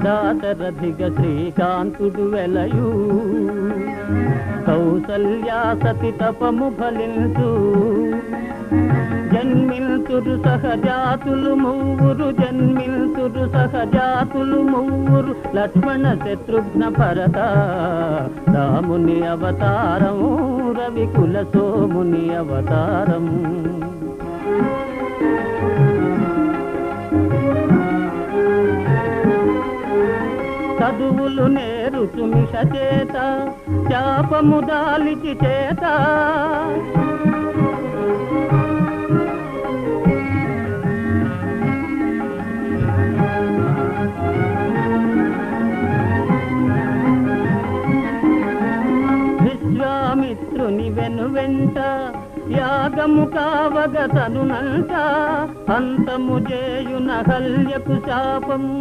దాశరథిగ శ్రీకాంతుడు వెలయు కౌసల్యా సతి తపము ఫలించు జన్మిల్తురు సహజాతులు మూవురు జన్మిల్తురు సహజాతులు మూవురు లక్ష్మణ శత్రుఘ్న భరత రాముని అవతారము రవికుల సోముని అవతారము చదువులు నేరుచు మిష చేత శాపము దాలిచి చేత విశ్వామిత్రుని వెనువెంట యాగము కావగ తనునంట అంతము చేయున హల్యకు శాపము